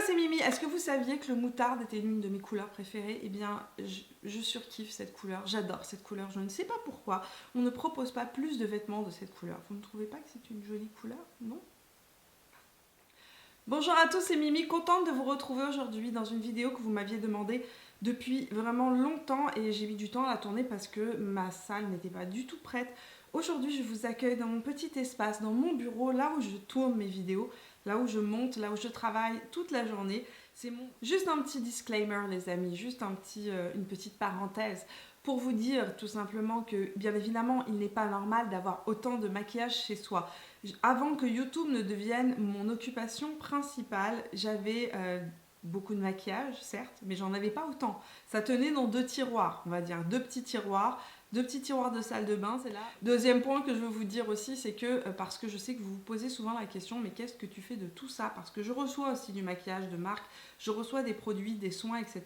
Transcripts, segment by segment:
c'est Mimi. Est-ce que vous saviez que le moutarde était l'une de mes couleurs préférées? Eh bien, je surkiffe cette couleur, j'adore cette couleur, je ne sais pas pourquoi. On ne propose pas plus de vêtements de cette couleur. Vous ne trouvez pas que c'est une jolie couleur? Non? Bonjour à tous, c'est Mimi, contente de vous retrouver aujourd'hui dans une vidéo que vous m'aviez demandé depuis vraiment longtemps et j'ai mis du temps à la tourner parce que ma salle n'était pas du tout prête. Aujourd'hui, je vous accueille dans mon petit espace, dans mon bureau, là où je tourne mes vidéos, là où je monte, là où je travaille toute la journée. Juste un petit disclaimer les amis, juste une petite parenthèse pour vous dire tout simplement que bien évidemment il n'est pas normal d'avoir autant de maquillage chez soi. Avant que YouTube ne devienne mon occupation principale, j'avais beaucoup de maquillage certes, mais j'en avais pas autant. Ça tenait dans deux tiroirs, on va dire deux petits tiroirs de salle de bain, c'est là. Deuxième point que je veux vous dire aussi, c'est que, parce que je sais que vous vous posez souvent la question, mais qu'est-ce que tu fais de tout ça? Parce que je reçois aussi du maquillage de marque, je reçois des produits, des soins, etc.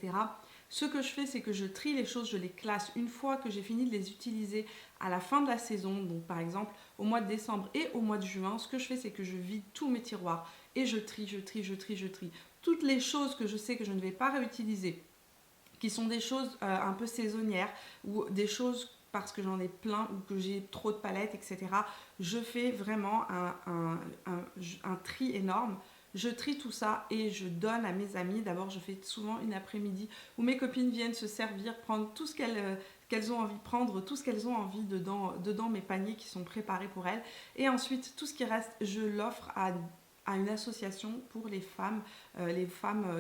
Ce que je fais, c'est que je trie les choses, je les classe. Une fois que j'ai fini de les utiliser à la fin de la saison, donc par exemple au mois de décembre et au mois de juin, ce que je fais, c'est que je vide tous mes tiroirs et je trie. Toutes les choses que je sais que je ne vais pas réutiliser, qui sont des choses un peu saisonnières ou des choses parce que j'en ai plein ou que j'ai trop de palettes, etc. Je fais vraiment un tri énorme. Je trie tout ça et je donne à mes amis. D'abord, je fais souvent une après-midi où mes copines viennent se servir, prendre tout ce qu'elles ont envie de prendre, tout ce qu'elles ont envie dedans mes paniers qui sont préparés pour elles. Et ensuite, tout ce qui reste, je l'offre à une association pour les femmes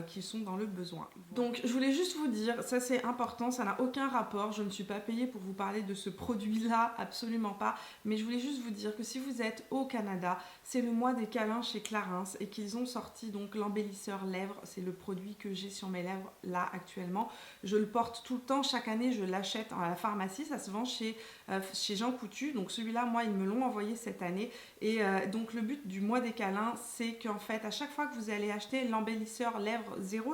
qui sont dans le besoin. Donc je voulais juste vous dire, ça c'est important, ça n'a aucun rapport, je ne suis pas payée pour vous parler de ce produit-là, absolument pas, mais je voulais juste vous dire que si vous êtes au Canada, c'est le mois des câlins chez Clarins et qu'ils ont sorti donc l'embellisseur lèvres, c'est le produit que j'ai sur mes lèvres là actuellement. Je le porte tout le temps, chaque année je l'achète à la pharmacie, ça se vend chez Jean Coutu, donc celui-là moi ils me l'ont envoyé cette année et donc le but du mois des câlins c'est qu'en fait à chaque fois que vous allez acheter l'embellisseur lèvres 00,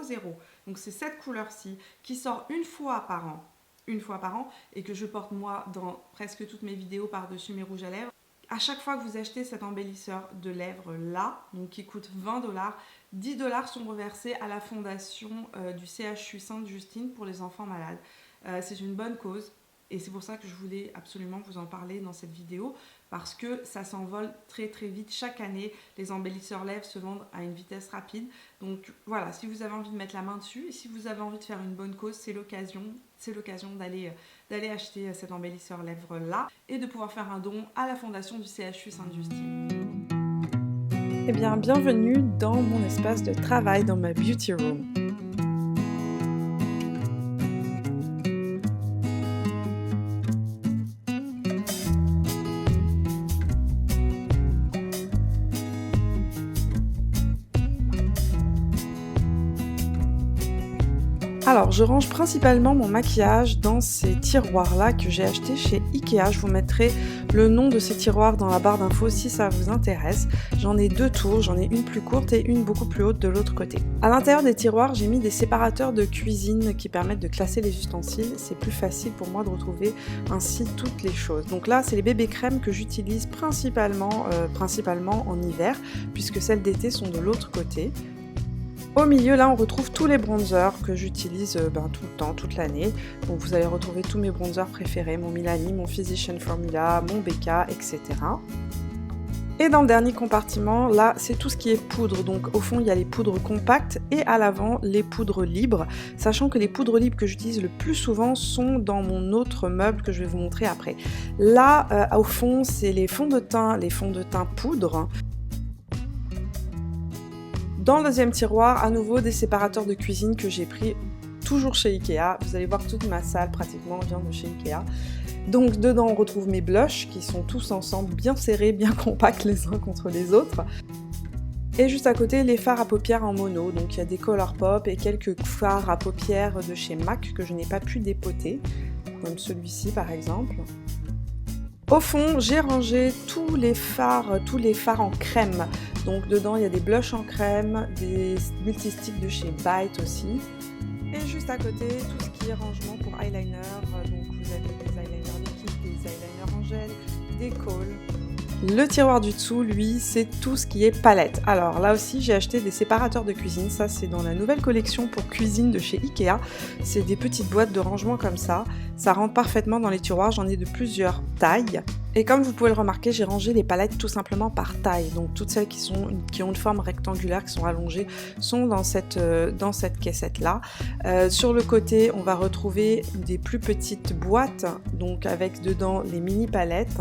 donc c'est cette couleur-ci qui sort une fois par an et que je porte moi dans presque toutes mes vidéos par-dessus mes rouges à lèvres. À chaque fois que vous achetez cet embellisseur de lèvres là, donc qui coûte 20 $, 10 $ sont reversés à la fondation du CHU Sainte-Justine pour les enfants malades. C'est une bonne cause. Et c'est pour ça que je voulais absolument vous en parler dans cette vidéo, parce que ça s'envole très très vite. Chaque année, les embellisseurs lèvres se vendent à une vitesse rapide. Donc voilà, si vous avez envie de mettre la main dessus, et si vous avez envie de faire une bonne cause, c'est l'occasion d'aller acheter cet embellisseur lèvres là, et de pouvoir faire un don à la fondation du CHU Sainte-Justine. Eh bien, bienvenue dans mon espace de travail, dans ma beauty room. Alors, je range principalement mon maquillage dans ces tiroirs-là que j'ai achetés chez Ikea. Je vous mettrai le nom de ces tiroirs dans la barre d'infos si ça vous intéresse. J'en ai deux tours, j'en ai une plus courte et une beaucoup plus haute de l'autre côté. À l'intérieur des tiroirs, j'ai mis des séparateurs de cuisine qui permettent de classer les ustensiles. C'est plus facile pour moi de retrouver ainsi toutes les choses. Donc là, c'est les bébés crèmes que j'utilise principalement en hiver, puisque celles d'été sont de l'autre côté. Au milieu, là, on retrouve tous les bronzers que j'utilise tout le temps, toute l'année. Donc vous allez retrouver tous mes bronzers préférés, mon Milani, mon Physician Formula, mon BK, etc. Et dans le dernier compartiment, là, c'est tout ce qui est poudre. Donc au fond, il y a les poudres compactes et à l'avant, les poudres libres. Sachant que les poudres libres que j'utilise le plus souvent sont dans mon autre meuble que je vais vous montrer après. Là, au fond, c'est les fonds de teint poudre. Dans le deuxième tiroir, à nouveau des séparateurs de cuisine que j'ai pris toujours chez Ikea. Vous allez voir que toute ma salle pratiquement vient de chez Ikea. Donc dedans on retrouve mes blushs qui sont tous ensemble, bien serrés, bien compacts les uns contre les autres. Et juste à côté les fards à paupières en mono. Donc il y a des Colourpop et quelques fards à paupières de chez MAC que je n'ai pas pu dépoter, comme celui-ci par exemple. Au fond, j'ai rangé tous les fards en crème. Donc dedans, il y a des blushs en crème, des multisticks de chez Bite aussi. Et juste à côté, tout ce qui est rangement pour eyeliner. Donc vous avez des eyeliners liquides, des eyeliners en gel, des cols. Le tiroir du dessous, lui, c'est tout ce qui est palette. Alors là aussi, j'ai acheté des séparateurs de cuisine. Ça, c'est dans la nouvelle collection pour cuisine de chez Ikea. C'est des petites boîtes de rangement comme ça. Ça rentre parfaitement dans les tiroirs. J'en ai de plusieurs tailles. Et comme vous pouvez le remarquer, j'ai rangé les palettes tout simplement par taille. Donc toutes celles qui ont une forme rectangulaire, qui sont allongées, sont dans cette caissette-là. Sur le côté, on va retrouver des plus petites boîtes, donc avec dedans les mini palettes.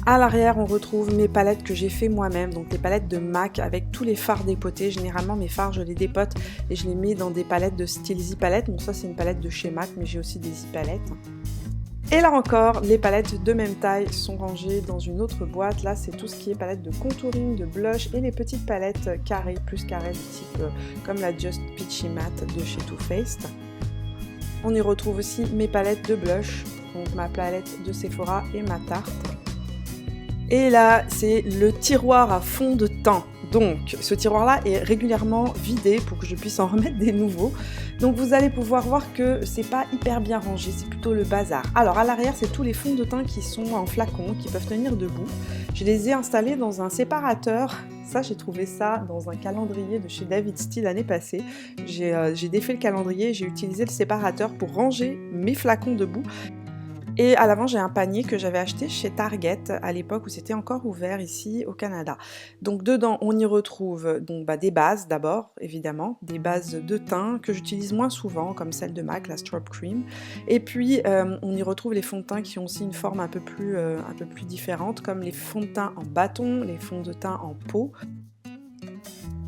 À l'arrière, on retrouve mes palettes que j'ai fait moi-même, donc les palettes de MAC avec tous les fards dépotés. Généralement, mes fards, je les dépote et je les mets dans des palettes de style Z-palette. Donc ça, c'est une palette de chez MAC, mais j'ai aussi des Z-palettes. Et là encore, les palettes de même taille sont rangées dans une autre boîte. Là, c'est tout ce qui est palette de contouring, de blush et les petites palettes carrées, plus carrées, de type comme la Just Peachy Matte de chez Too Faced. On y retrouve aussi mes palettes de blush, donc ma palette de Sephora et ma Tarte. Et là, c'est le tiroir à fond de teint. Donc, ce tiroir-là est régulièrement vidé pour que je puisse en remettre des nouveaux. Donc, vous allez pouvoir voir que c'est pas hyper bien rangé, c'est plutôt le bazar. Alors, à l'arrière, c'est tous les fonds de teint qui sont en flacon, qui peuvent tenir debout. Je les ai installés dans un séparateur. Ça, j'ai trouvé ça dans un calendrier de chez David Steele l'année passée. J'ai défait le calendrier, j'ai utilisé le séparateur pour ranger mes flacons debout. Et à l'avant, j'ai un panier que j'avais acheté chez Target à l'époque où c'était encore ouvert ici au Canada. Donc dedans, on y retrouve donc, des bases d'abord, évidemment, des bases de teint que j'utilise moins souvent, comme celle de MAC, la Strobe Cream. Et puis, on y retrouve les fonds de teint qui ont aussi une forme un peu plus différente, comme les fonds de teint en bâton, les fonds de teint en pot.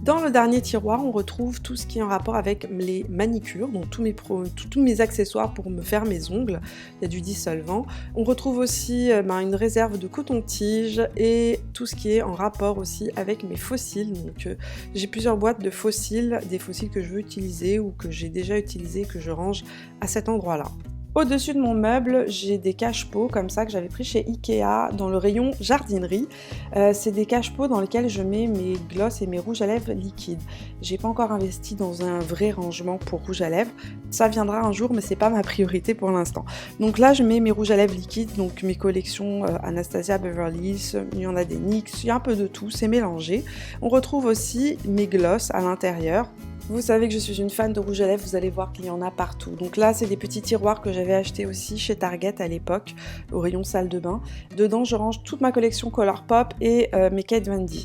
Dans le dernier tiroir, on retrouve tout ce qui est en rapport avec les manicures, donc tous mes accessoires pour me faire mes ongles. Il y a du dissolvant. On retrouve aussi une réserve de coton-tige et tout ce qui est en rapport aussi avec mes fossiles. Donc j'ai plusieurs boîtes de fossiles, des fossiles que je veux utiliser ou que j'ai déjà utilisés, que je range à cet endroit-là. Au-dessus de mon meuble, j'ai des cache-pots comme ça que j'avais pris chez Ikea dans le rayon jardinerie. C'est des cache-pots dans lesquels je mets mes glosses et mes rouges à lèvres liquides. J'ai pas encore investi dans un vrai rangement pour rouge à lèvres. Ça viendra un jour, mais c'est pas ma priorité pour l'instant. Donc là, je mets mes rouges à lèvres liquides, donc mes collections Anastasia Beverly Hills, il y en a des NYX, il y a un peu de tout, c'est mélangé. On retrouve aussi mes glosses à l'intérieur. Vous savez que je suis une fan de rouge à lèvres, vous allez voir qu'il y en a partout. Donc là, c'est des petits tiroirs que j'avais achetés aussi chez Target à l'époque, au rayon salle de bain. Dedans, je range toute ma collection Colourpop et mes Kate Von D.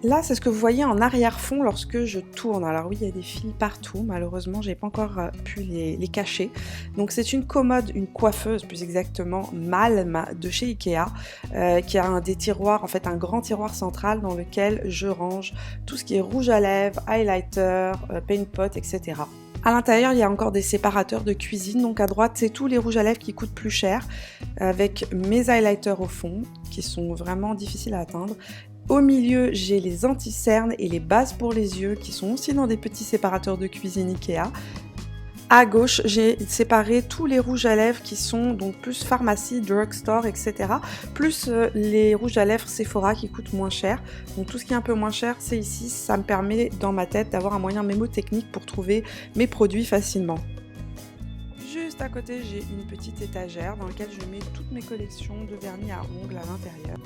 Là, c'est ce que vous voyez en arrière-fond lorsque je tourne. Alors oui, il y a des fils partout. Malheureusement, j'ai pas encore pu les cacher. Donc c'est une commode, une coiffeuse plus exactement, Malm de chez Ikea, qui a des tiroirs, en fait un grand tiroir central dans lequel je range tout ce qui est rouge à lèvres, highlighter, paint pot, etc. À l'intérieur, il y a encore des séparateurs de cuisine. Donc à droite, c'est tous les rouges à lèvres qui coûtent plus cher, avec mes highlighters au fond, qui sont vraiment difficiles à atteindre. Au milieu, j'ai les anti-cernes et les bases pour les yeux qui sont aussi dans des petits séparateurs de cuisine Ikea. À gauche, j'ai séparé tous les rouges à lèvres qui sont donc plus pharmacie, drugstore, etc. Plus les rouges à lèvres Sephora qui coûtent moins cher. Donc tout ce qui est un peu moins cher, c'est ici. Ça me permet dans ma tête d'avoir un moyen mémotechnique pour trouver mes produits facilement. Juste à côté, j'ai une petite étagère dans laquelle je mets toutes mes collections de vernis à ongles à l'intérieur.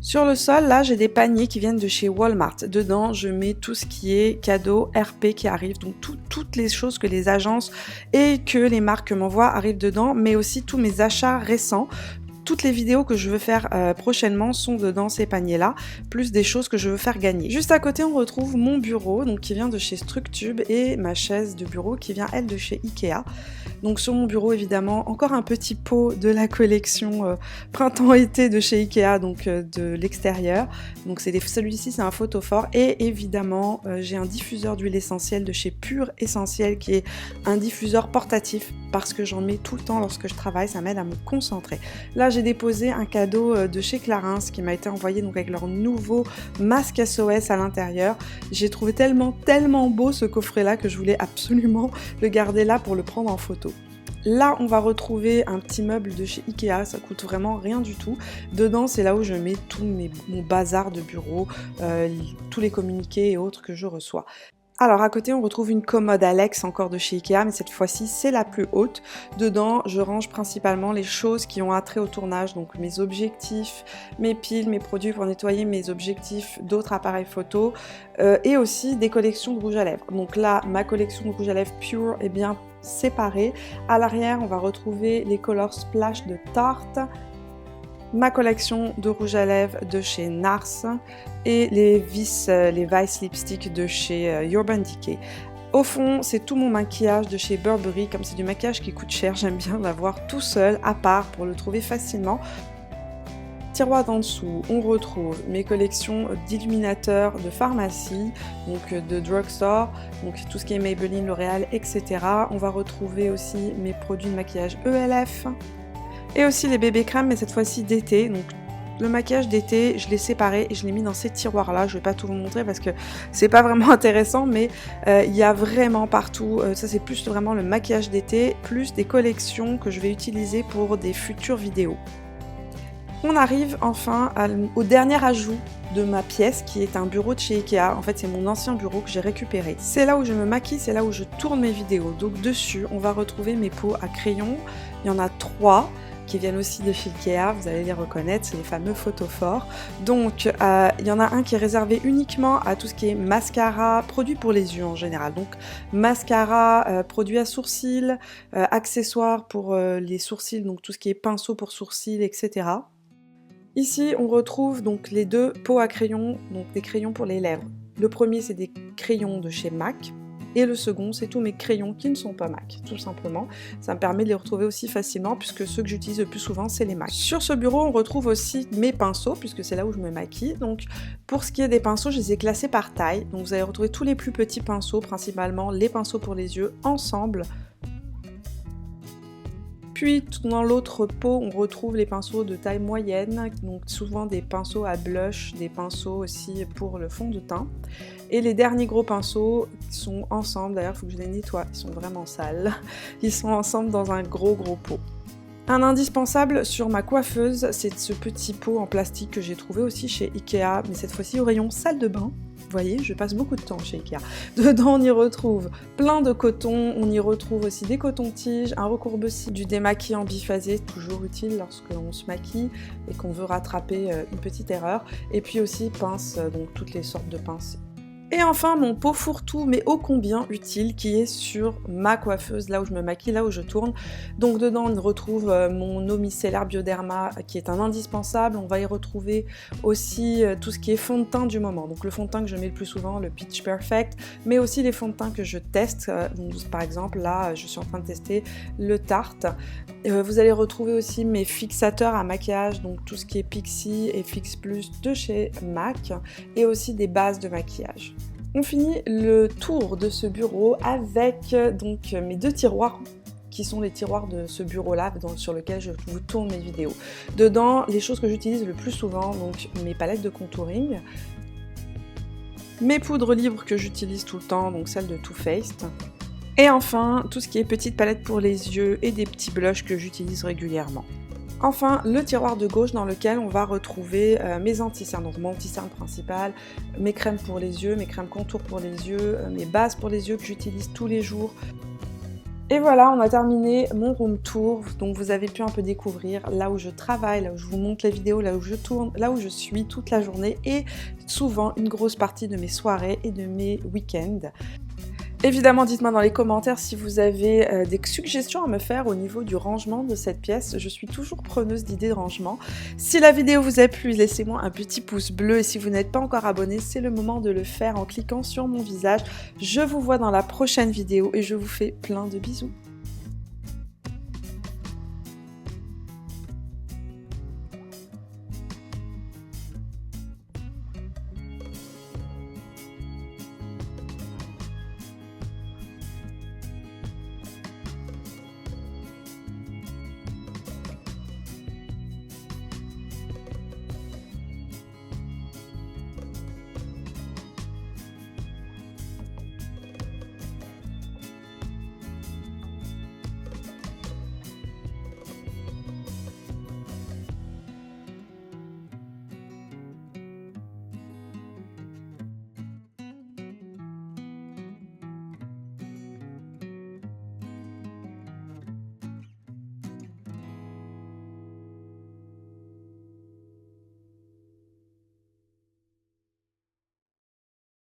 Sur le sol, là, j'ai des paniers qui viennent de chez Walmart. Dedans, je mets tout ce qui est cadeaux, RP qui arrive, donc toutes les choses que les agences et que les marques m'envoient arrivent dedans, mais aussi tous mes achats récents. Toutes les vidéos que je veux faire prochainement sont dedans ces paniers-là, plus des choses que je veux faire gagner. Juste à côté, on retrouve mon bureau, donc qui vient de chez Structube, et ma chaise de bureau qui vient, elle, de chez Ikea. Donc sur mon bureau, évidemment, encore un petit pot de la collection printemps-été de chez Ikea, donc de l'extérieur. Donc celui-ci, c'est un photophore. Et évidemment, j'ai un diffuseur d'huile essentielle de chez Pure Essentiel, qui est un diffuseur portatif, parce que j'en mets tout le temps lorsque je travaille, ça m'aide à me concentrer. Là, j'ai déposé un cadeau de chez Clarins qui m'a été envoyé donc avec leur nouveau masque SOS à l'intérieur. J'ai trouvé tellement beau ce coffret-là que je voulais absolument le garder là pour le prendre en photo. Là, on va retrouver un petit meuble de chez Ikea, ça coûte vraiment rien du tout. Dedans, c'est là où je mets tout mon bazar de bureau, tous les communiqués et autres que je reçois. Alors à côté on retrouve une commode Alex encore de chez Ikea, mais cette fois-ci c'est la plus haute. Dedans je range principalement les choses qui ont attrait au tournage, donc mes objectifs, mes piles, mes produits pour nettoyer mes objectifs, d'autres appareils photo et aussi des collections de rouge à lèvres. Donc là ma collection de rouge à lèvres Pure est bien séparée. À l'arrière on va retrouver les Color Splash de Tarte, ma collection de rouge à lèvres de chez NARS et les Vice Lipstick de chez Urban Decay. Au fond, c'est tout mon maquillage de chez Burberry, comme c'est du maquillage qui coûte cher, j'aime bien l'avoir tout seul, à part, pour le trouver facilement. Tiroir d'en dessous, on retrouve mes collections d'illuminateurs de pharmacie, donc de drugstore, donc tout ce qui est Maybelline, L'Oréal, etc. On va retrouver aussi mes produits de maquillage ELF, et aussi les bébés crèmes, mais cette fois-ci d'été. Donc le maquillage d'été, je l'ai séparé et je l'ai mis dans ces tiroirs-là. Je vais pas tout vous montrer parce que c'est pas vraiment intéressant, mais il y a vraiment partout. Ça c'est plus vraiment le maquillage d'été, plus des collections que je vais utiliser pour des futures vidéos. On arrive enfin au dernier ajout de ma pièce qui est un bureau de chez Ikea. En fait c'est mon ancien bureau que j'ai récupéré. C'est là où je me maquille, c'est là où je tourne mes vidéos. Donc dessus on va retrouver mes pots à crayon. Il y en a 3 qui viennent aussi de chez Ikea, vous allez les reconnaître, c'est les fameux photophores. Donc il y en a un qui est réservé uniquement à tout ce qui est mascara, produits pour les yeux en général. Donc mascara, produits à sourcils, accessoires pour les sourcils, donc tout ce qui est pinceau pour sourcils, etc. Ici on retrouve donc les 2 pots à crayon, donc des crayons pour les lèvres. Le premier c'est des crayons de chez MAC. Et le second, c'est tous mes crayons qui ne sont pas MAC, tout simplement. Ça me permet de les retrouver aussi facilement, puisque ceux que j'utilise le plus souvent, c'est les MAC. Sur ce bureau, on retrouve aussi mes pinceaux, puisque c'est là où je me maquille. Donc, pour ce qui est des pinceaux, je les ai classés par taille. Donc, vous allez retrouver tous les plus petits pinceaux, principalement les pinceaux pour les yeux, ensemble. Puis dans l'autre pot, on retrouve les pinceaux de taille moyenne, donc souvent des pinceaux à blush, des pinceaux aussi pour le fond de teint. Et les derniers gros pinceaux sont ensemble, d'ailleurs il faut que je les nettoie, ils sont vraiment sales. Ils sont ensemble dans un gros pot. Un indispensable sur ma coiffeuse, c'est ce petit pot en plastique que j'ai trouvé aussi chez Ikea, mais cette fois-ci au rayon salle de bain. Vous voyez, je passe beaucoup de temps chez Ikea. Dedans, on y retrouve plein de coton, on y retrouve aussi des cotons-tiges, un recourbe-cils, du démaquillant biphasé, toujours utile lorsque l'on se maquille et qu'on veut rattraper une petite erreur. Et puis aussi pinces, donc toutes les sortes de pinces. Et enfin mon pot fourre-tout mais ô combien utile qui est sur ma coiffeuse, là où je me maquille, là où je tourne. Donc dedans on retrouve mon eau micellaire Bioderma qui est un indispensable. On va y retrouver aussi tout ce qui est fond de teint du moment. Donc le fond de teint que je mets le plus souvent, le Pitch Perfect, mais aussi les fonds de teint que je teste. Donc, par exemple là je suis en train de tester le Tarte. Vous allez retrouver aussi mes fixateurs à maquillage, donc tout ce qui est Pixi et Fix Plus de chez MAC, et aussi des bases de maquillage. On finit le tour de ce bureau avec donc mes 2 tiroirs qui sont les tiroirs de ce bureau-là sur lequel je vous tourne mes vidéos. Dedans, les choses que j'utilise le plus souvent, donc mes palettes de contouring, mes poudres libres que j'utilise tout le temps, donc celles de Too Faced, et enfin tout ce qui est petite palette pour les yeux et des petits blushs que j'utilise régulièrement. Enfin, le tiroir de gauche dans lequel on va retrouver mes anti-cernes, donc mon anti-cerne principal, mes crèmes pour les yeux, mes crèmes contour pour les yeux, mes bases pour les yeux que j'utilise tous les jours. Et voilà, on a terminé mon room tour, donc vous avez pu un peu découvrir là où je travaille, là où je vous montre les vidéos, là où je tourne, là où je suis toute la journée et souvent une grosse partie de mes soirées et de mes week-ends. Évidemment, dites-moi dans les commentaires si vous avez des suggestions à me faire au niveau du rangement de cette pièce. Je suis toujours preneuse d'idées de rangement. Si la vidéo vous a plu, laissez-moi un petit pouce bleu. Et si vous n'êtes pas encore abonné, c'est le moment de le faire en cliquant sur mon visage. Je vous vois dans la prochaine vidéo et je vous fais plein de bisous.